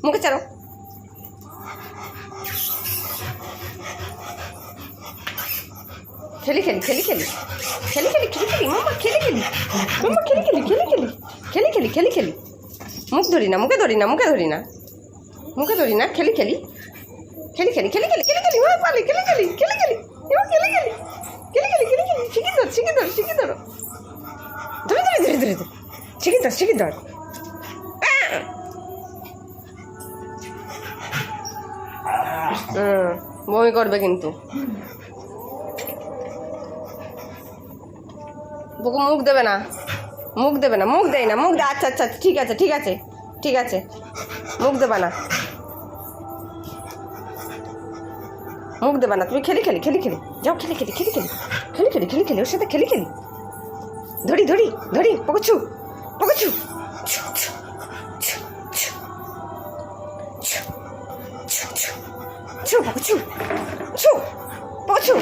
মুখে চারো। খেলি খেলি খেলি খেলি খেলি খেলি খেলি খেলি মামা খেলি খেলি মামা খেলি খেলি খেলি খেলি খেলি খেলি খেলি খেলি মুখ ধরি না, মুখে ধরি না, মুখে ধরি না, মুখে ধরি না, খেলি খেলি খেলি খেলি খেলি খেলি খেলি খেলি মামা পালি খেলি খেলি খেলি খেলি এবার খেলি খেলি খেলি খেলি খেলি খেলি শিখি ধর শিখি ধর শিখি ধরো ধরে ধরে ধরে ধরে ধরে শিখি ধর শিখি ধর। বমি করবে কিন্তু। বুকু মুখ দেবে না, মুখ দেবে না, মুখ দেয় না, মুখ দে। আচ্ছা আচ্ছা ঠিক আছে ঠিক আছে ঠিক আছে, মুখ দেবে না, মুখ দেবে না। তুমি খেলি খেলি খেলি খেলি যাও, খেলি খেলি খেলি খেলি খেলি খেলি খেলি খেলি ওর সাথে খেলি খেলি ধরি ধরি ধরি পকছু পকছু ছু পকছু ছু পকছু